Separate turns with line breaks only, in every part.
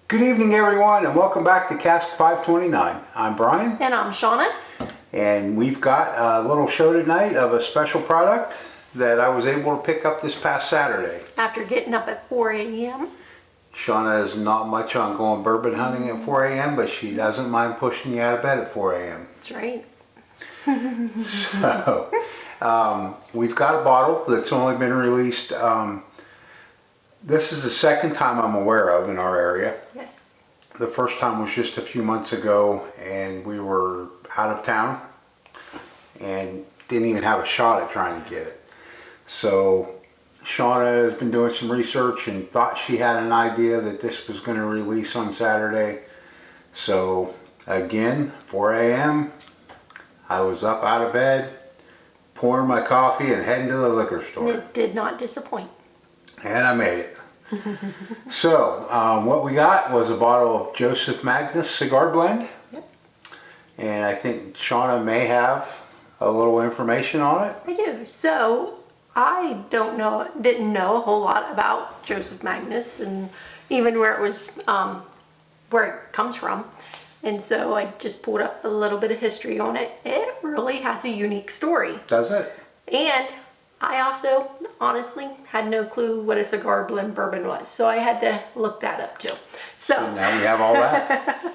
Good evening, everyone, and welcome back to Cask 529. I'm Brian.
And I'm Shona.
And we've got a little show tonight of a special product that I was able to pick up this past Saturday.
After getting up at 4 a.m.
Shauna is not much on going bourbon hunting at 4 a.m., but she doesn't mind pushing you out of bed at 4 a.m.
That's right.
So, we've got a bottle that's only been released. This is the second time I'm aware of in our area.
Yes.
The first time was just a few months ago, and we were out of town and didn't even have a shot at trying to get it. So Shauna has been doing some research and thought she had an idea that this was going to release on Saturday. So again, 4 a.m. I was up out of bed, pouring my coffee and heading to the liquor store.
It did not disappoint.
And I made it. So, what we got was a bottle of Joseph Magnus Cigar Blend.
Yep.
And I think Shauna may have a little information on it.
I do. So, I didn't know a whole lot about Joseph Magnus and even where it was, where it comes from. And so I just pulled up a little bit of history on it. It really has a unique story.
Does it?
And I also, honestly, had no clue what a cigar blend bourbon was. So I had to look that up too. So
And now we have all that.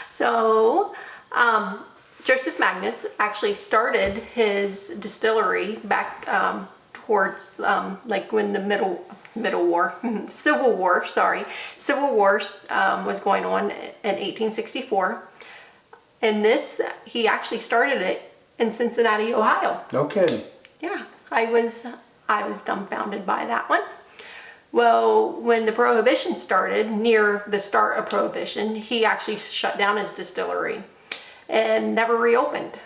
So, Joseph Magnus actually started his distillery back towards like when the Civil War was going on in 1864. And he actually started it in Cincinnati, Ohio.
No kidding.
Yeah, I was dumbfounded by that one. Well, when the Prohibition started, near the start of Prohibition, he actually shut down his distillery and never reopened.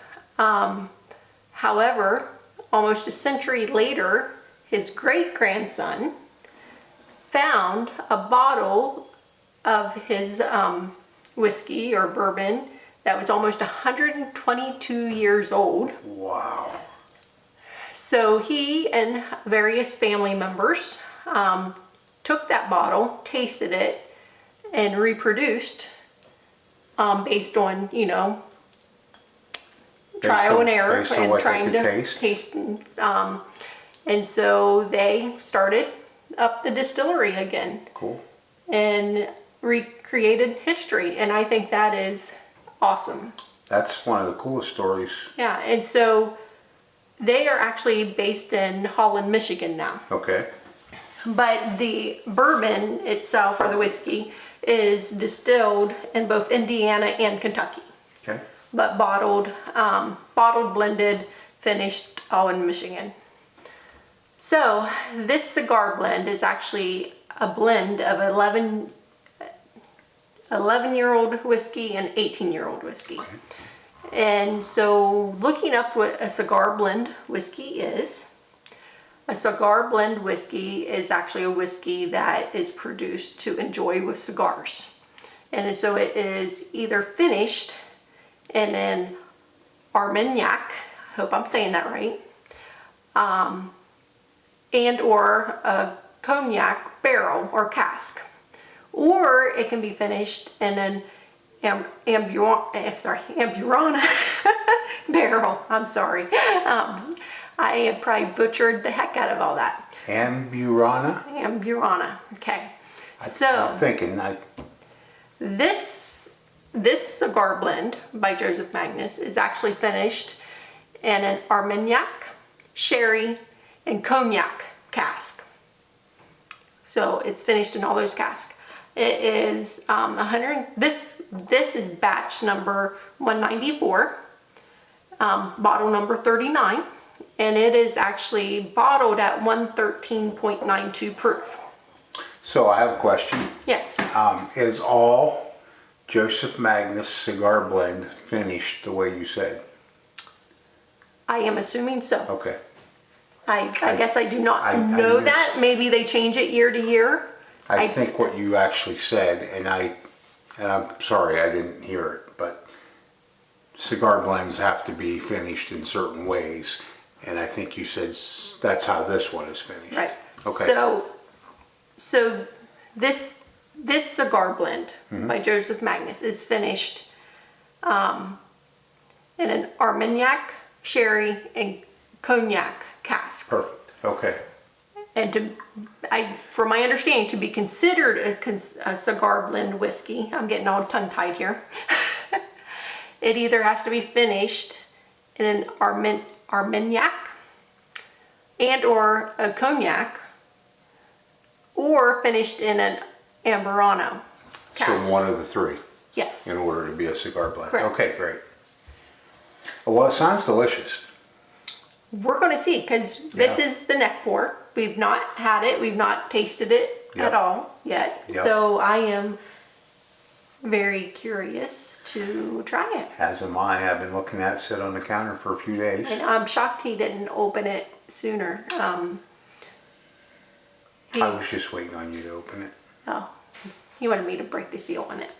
However, almost a century later, his great-grandson found a bottle of his whiskey or bourbon that was almost 122 years old.
Wow.
So he and various family members took that bottle, tasted it, and reproduced based on, trial and error and trying to taste. And so they started up the distillery again.
Cool.
And recreated history. And I think that is awesome.
That's one of the coolest stories.
Yeah, and so they are actually based in Holland, Michigan now.
Okay.
But the bourbon itself, or the whiskey, is distilled in both Indiana and Kentucky.
Okay.
But bottled, blended, finished, all in Michigan. So this cigar blend is actually a blend of 11-year-old whiskey and 18-year-old whiskey.
Okay.
And so looking up what a cigar blend whiskey is, a cigar blend whiskey is actually a whiskey that is produced to enjoy with cigars. And so it is either finished in an Armagnac, hope I'm saying that right, and or a cognac barrel or cask. Or it can be finished in an Amburana barrel. I'm sorry. I have probably butchered the heck out of all that.
Amburana?
Amburana. Okay.
I'm thinking.
This cigar blend by Joseph Magnus is actually finished in an Armagnac, sherry, and cognac cask. So it's finished in all those casks. It is 100. This is batch number 194, bottle number 39, and it is actually bottled at 113.92 proof.
So I have a question.
Yes.
Is all Joseph Magnus Cigar Blend finished the way you said?
I am assuming so.
Okay.
I guess I do not know that. Maybe they change it year to year.
I think what you actually said, and I'm sorry I didn't hear it, but cigar blends have to be finished in certain ways, and I think you said that's how this one is finished.
Right.
Okay.
So this this cigar blend by Joseph Magnus is finished in an Armagnac, sherry, and cognac cask.
Perfect. Okay.
And from my understanding, to be considered a cigar blend whiskey, I'm getting all tongue-tied here, it either has to be finished in an Armagnac and or a cognac, or finished in an Amburano cask.
So one of the three
Yes.
in order to be a cigar blend.
Correct.
Okay, great. Well, it sounds delicious.
We're going to see, because this
Yeah.
is the neck pour. We've not had it. We've not tasted it
Yep.
at all yet.
Yep.
So I am very curious to try it.
As am I. I've been looking at it sit on the counter for a few days.
And I'm shocked he didn't open it sooner.
I was just waiting on you to open it.
Oh, he wanted me to break the seal on it.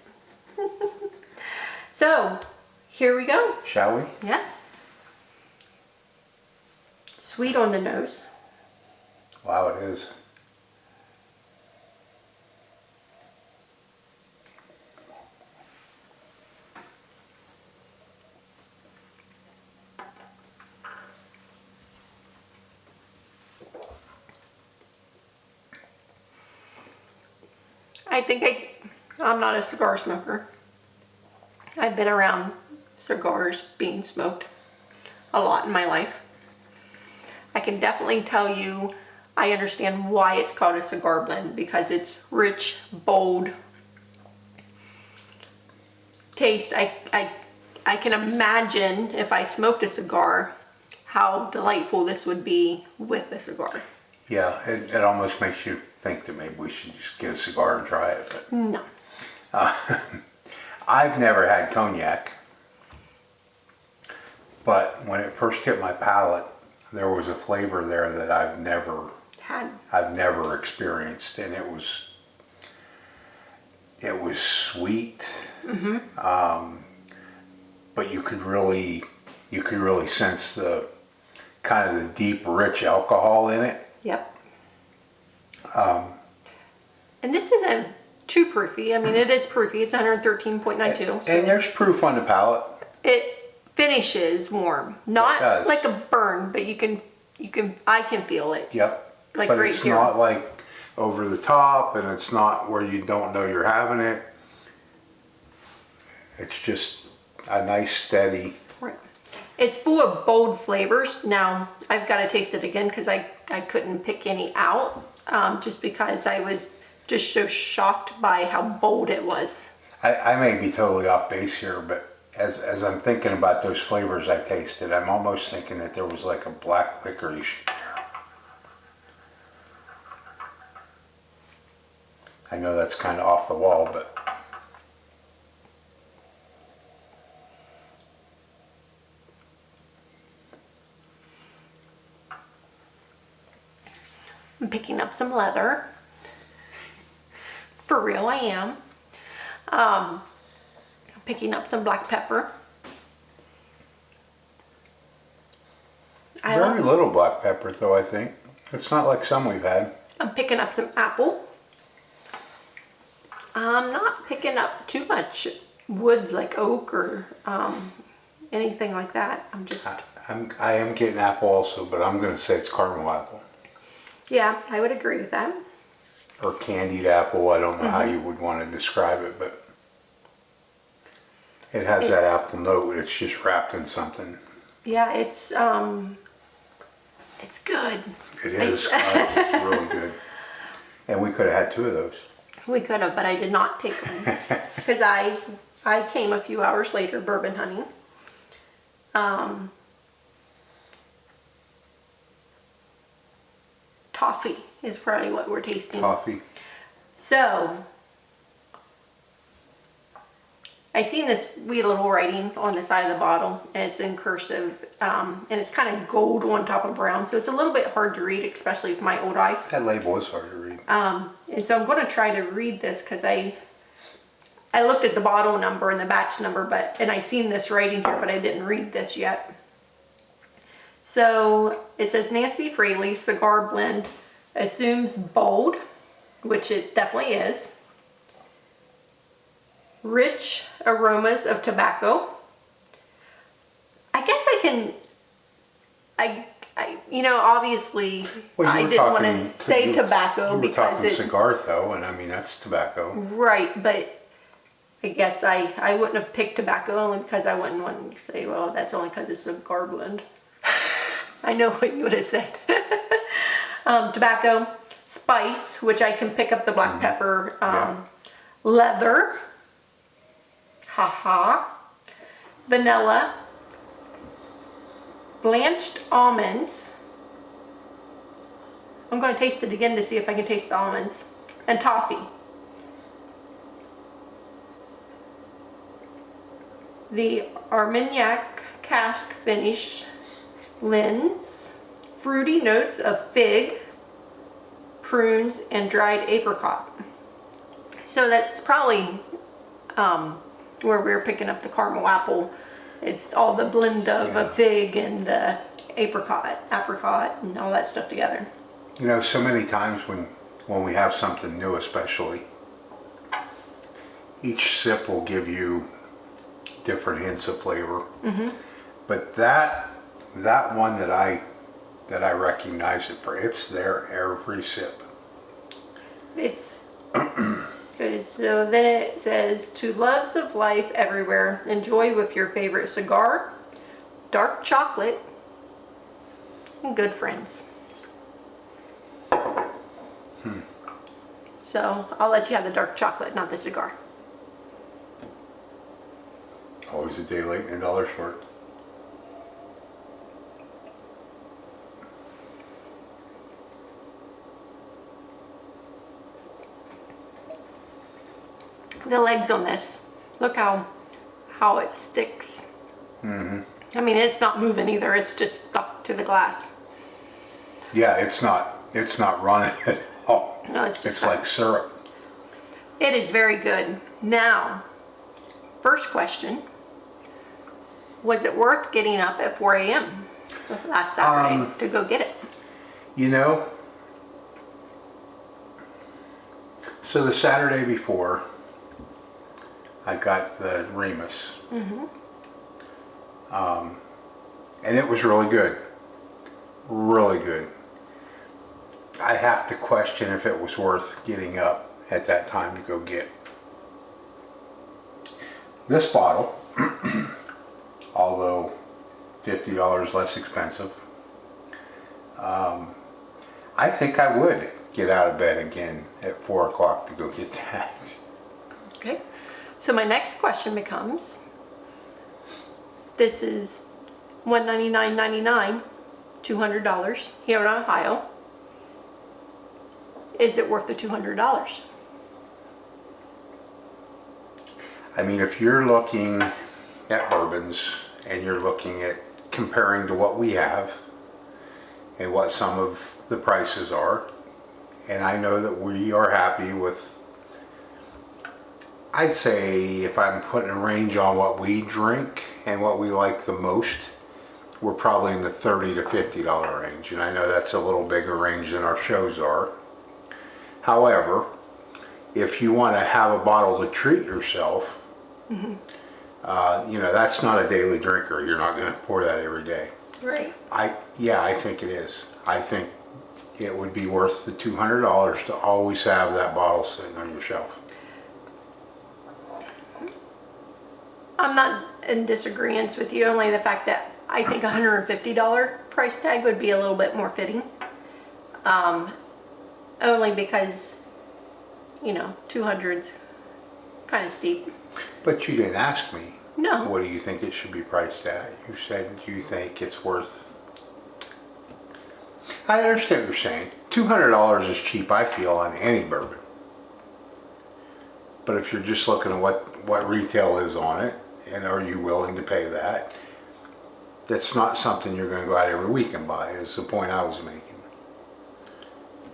So, here we go.
Shall we?
Yes. Sweet on the nose.
Wow, it is.
I think I'm not a cigar smoker. I've been around cigars being smoked a lot in my life. I can definitely tell you I understand why it's called a cigar blend, because it's rich, bold taste. I can imagine if I smoked a cigar how delightful this would be with a cigar.
Yeah, it almost makes you think that maybe we should just get a cigar and try it. But
No.
I've never had cognac, but when it first hit my palate, there was a flavor there that I've never experienced, and it was sweet. But you could really sense the kind of the deep, rich alcohol in it.
Yep. And this isn't too proofy. I mean, it is proofy. It's 113.92.
And there's proof on the palate.
It finishes warm, not like a burn, but I can feel it.
Yep.
Like
but
right
it's
here.
not like over the top, and it's not where you don't know you're having it. It's just a nice steady.
Right. It's full of bold flavors. Now, I've got to taste it again because I couldn't pick any out, just because I was just so shocked by how bold it was.
I may be totally off base here, but as I'm thinking about those flavors I tasted, I'm almost thinking that there was like a black licorice. I know that's kind of off the wall, but
I'm picking up some leather. For real, I am. I'm picking up some black pepper.
very little black pepper though, I think. It's not like some we've had.
I'm picking up some apple. I'm not picking up too much wood like oak or anything like that.
I am getting apple also, but I'm going to say it's caramel apple.
Yeah, I would agree with that.
Or candied apple. I don't know how you would want to describe it, but it has that apple note. It's just wrapped in something.
Yeah, it's good.
It is. It's really good. And we could have had two of those.
We could have, but I did not take one because I came a few hours later bourbon hunting. Toffee is probably what we're tasting.
Coffee.
So, I seen this wee little writing on the side of the bottle, and it's in cursive, and it's kind of gold on top of brown, so it's a little bit hard to read, especially with my old eyes.
That label is hard to read.
And so I'm going to try to read this because I looked at the bottle number and the batch number, and I seen this writing here, but I didn't read this yet. So it says Nancy Fraley's cigar blend assumes bold, which it definitely is, rich aromas of tobacco. I guess I can, obviously,
Well,
I
you were
didn't want
talking-
to say
you-
tobacco
You were
because
talking
it,
cigar though, and I mean, that's tobacco.
right, but I guess I wouldn't have picked tobacco only because I wouldn't want to say, well, that's only because it's a cigar blend. I know what you would have said. Tobacco, spice, which I can pick up the black pepper,
Yeah.
leather, vanilla, blanched almonds. I'm going to taste it again to see if I can taste the almonds, and toffee. The Armagnac cask finish lends fruity notes of fig, prunes, and dried apricot. So that's probably where we're picking up the caramel apple. It's all the blend of a fig and the apricot, and all that stuff together.
You know, so many times when we have something new, especially, each sip will give you different hints of flavor. But that one that I recognize it for, it's there every sip.
It's good. So then it says, to loves of life everywhere, enjoy with your favorite cigar, dark chocolate, and good friends. So I'll let you have the dark chocolate, not the cigar.
Always a day late and a dollar short.
The legs on this, look how it sticks. I mean, it's not moving either. It's just stuck to the glass.
Yeah, it's not running at all.
No, it's just
It's
stuck.
like syrup.
It is very good. Now, first question. Was it worth getting up at 4 a.m. last Saturday to go get it?
You know, so the Saturday before, I got the Remus. And it was really good. Really good. I have to question if it was worth getting up at that time to go get. This bottle, although $50 less expensive, I think I would get out of bed again at 4 o'clock to go get that.
Okay. So my next question becomes, this is $199.99, $200 here in Ohio. Is it worth the $200?
I mean, if you're looking at bourbons and you're looking at comparing to what we have and what some of the prices are, and I know that we are happy with, I'd say if I'm putting a range on what we drink and what we like the most, we're probably in the $30 to $50 range. And I know that's a little bigger range than our shows are. However, if you want to have a bottle to treat yourself, that's not a daily drinker. You're not going to pour that every day.
Right.
I think it is. I think it would be worth the $200 to always have that bottle sitting on your shelf.
I'm not in disagreement with you, only the fact that I think $150 price tag would be a little bit more fitting. Only because, 200's kind of steep.
But you didn't ask me.
No.
What do you think it should be priced at? You said you think it's worth... I understand what you're saying. $200 is cheap, I feel, on any bourbon. But if you're just looking at what retail is on it, and are you willing to pay that, that's not something you're going to go out every week and buy, is the point I was making.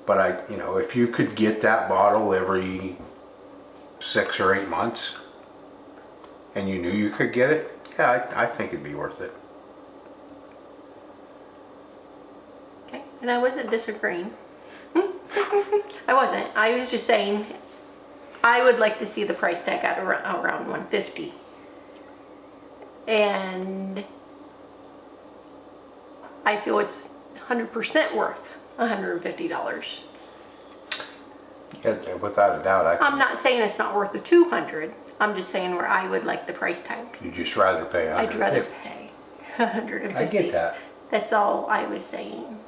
But if you could get that bottle every 6 or 8 months, and you knew you could get it, yeah, I think it'd be worth it.
Okay, and I wasn't disagreeing. I wasn't. I was just saying I would like to see the price tag at around $150. And I feel it's 100% worth $150.
Yeah, without a doubt,
I'm not saying it's not worth the $200. I'm just saying where I would like the price tag.
you'd just rather pay
I'd rather
150.
pay $150.
I get that.
That's all I was saying.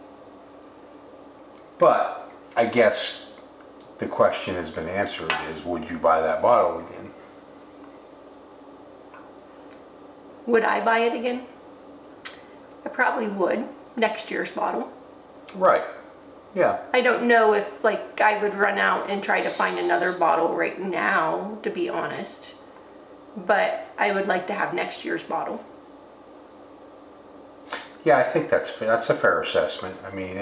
But I guess the question has been answered is, would you buy that bottle again?
Would I buy it again? I probably would. Next year's bottle.
Right. Yeah.
I don't know if like I would run out and try to find another bottle right now, to be honest. But I would like to have next year's bottle.
Yeah, I think that's a fair assessment. I mean,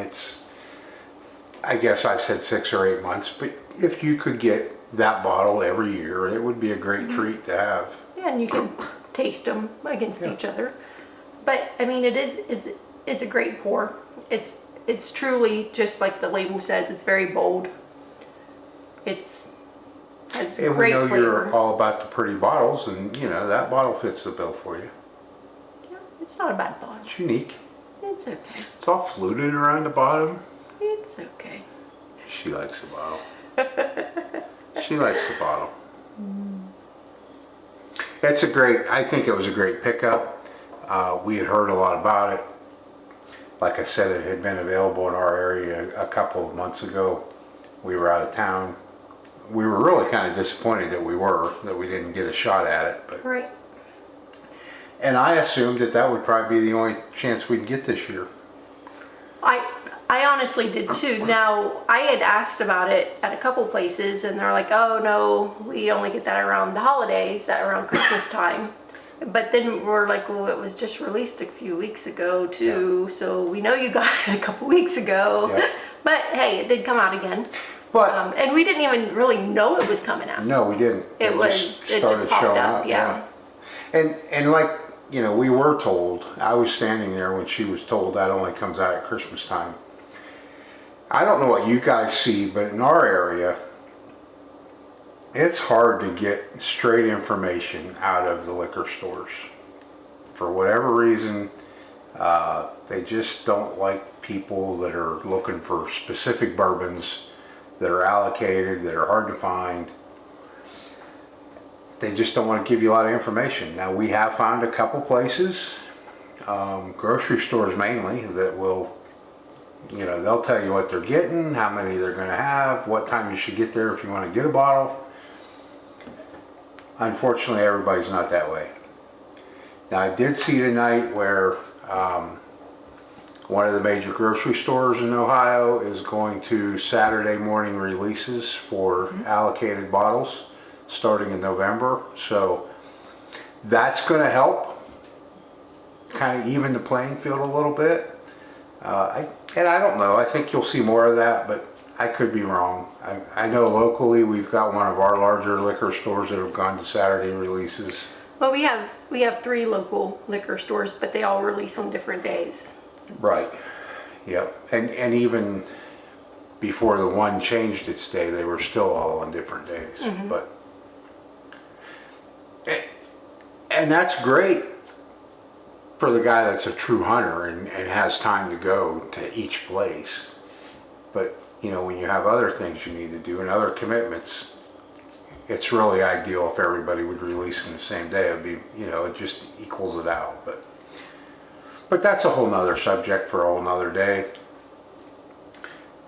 I guess I said 6 or 8 months, but if you could get that bottle every year, it would be a great treat to have.
Yeah, and you can taste them against each other. But I mean, it's a great pour. It's truly just like the label says. It's very bold. Has
And
great
we know
flavor.
you're all about the pretty bottles, and you know that bottle fits the bill for you.
Yeah, it's not a bad bottle.
It's unique.
It's okay.
It's all fluted around the bottom.
It's okay.
She likes the bottle. She likes the bottle. I think it was a great pickup. We had heard a lot about it. Like I said, it had been available in our area a couple of months ago. We were out of town. We were really kind of disappointed that we didn't get a shot at it. But,
Right.
and I assumed that would probably be the only chance we'd get this year.
I honestly did too. Now, I had asked about it at a couple places and they're like, oh no, we only get that around the holidays, around Christmas time. But then we're like, well, it was just released a few weeks ago too, so we know you got it a couple weeks ago.
Yeah.
But hey, it did come out again.
But
And we didn't even really know it was coming out.
no, we didn't.
It just popped
showing
up, yeah.
And like, you know, we were told, I was standing there when she was told that only comes out at Christmas time. I don't know what you guys see, but in our area, it's hard to get straight information out of the liquor stores. For whatever reason, they just don't like people that are looking for specific bourbons that are allocated, that are hard to find. They just don't want to give you a lot of information. Now, we have found a couple places, grocery stores mainly, that will, you know, they'll tell you what they're getting, how many they're going to have, what time you should get there if you want to get a bottle. Unfortunately, everybody's not that way. Now, I did see tonight where one of the major grocery stores in Ohio is going to Saturday morning releases for allocated bottles starting in November. So that's going to help kind of even the playing field a little bit. And I don't know, I think you'll see more of that, but I could be wrong. I know locally we've got one of our larger liquor stores that have gone to Saturday releases.
Well, we have 3 local liquor stores, but they all release on different days.
Right. Yep. And even before the one changed its day, they were still all on different days. But and that's great for the guy that's a true hunter and has time to go to each place. But you know, when you have other things you need to do and other commitments, it's really ideal if everybody would release in the same day. It'd be, you know, it just equals it out. But that's a whole nother subject for a whole nother day.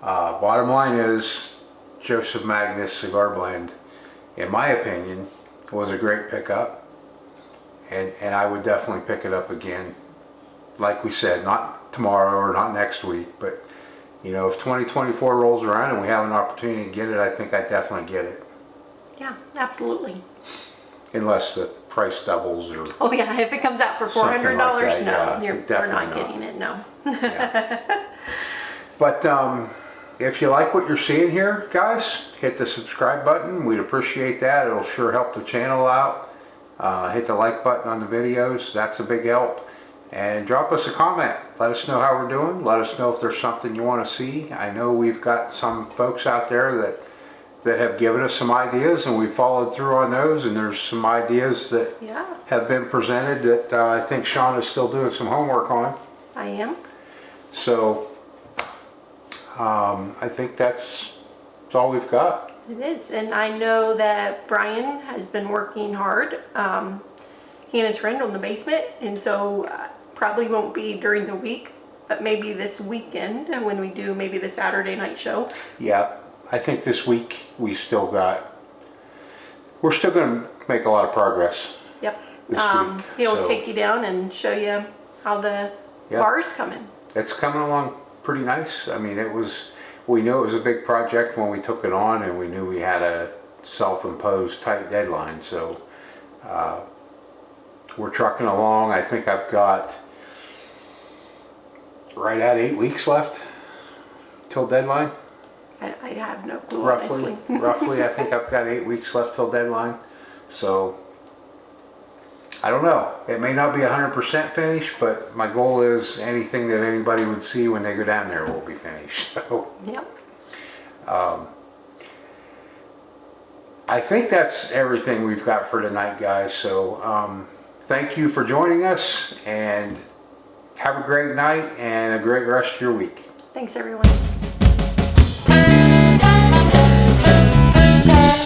Bottom line is, Joseph Magnus Cigar Blend, in my opinion, was a great pickup. And I would definitely pick it up again. Like we said, not tomorrow or not next week, but you know, if 2024 rolls around and we have an opportunity to get it, I think I'd definitely get it.
Yeah, absolutely.
Unless the price doubles or...
Oh yeah, if it comes out for $400,
Something like that,
no,
yeah,
we're
definitely
not
not.
getting it, no.
Yeah. But if you like what you're seeing here, guys, hit the subscribe button. We'd appreciate that. It'll sure help the channel out. Hit the like button on the videos. That's a big help. And drop us a comment. Let us know how we're doing. Let us know if there's something you want to see. I know we've got some folks out there that that have given us some ideas, and we followed through on those, and there's some ideas that
Yeah,
have been presented that I think Shauna's still doing some homework on.
I am.
So I think that's all we've got.
It is, and I know that Bryan has been working hard. He and his friend on the basement, and so probably won't be during the week, but maybe this weekend when we do maybe the Saturday night show.
Yeah, I think this week we're still going to make a lot of progress.
Yep.
This week,
He'll
so-
take you down and show you how the
Yep.
bar's coming.
It's coming along pretty nice. I mean, we knew it was a big project when we took it on, and we knew we had a self-imposed tight deadline. So we're trucking along. I think I've got right at 8 weeks left till deadline.
I have no clue,
Roughly,
honestly.
roughly, I think I've got 8 weeks left till deadline. So I don't know. It may not be 100% finished, but my goal is anything that anybody would see when they go down there will be finished. So
Yep.
I think that's everything we've got for tonight, guys. So thank you for joining us, and have a great night and a great rest of your week.
Thanks, everyone.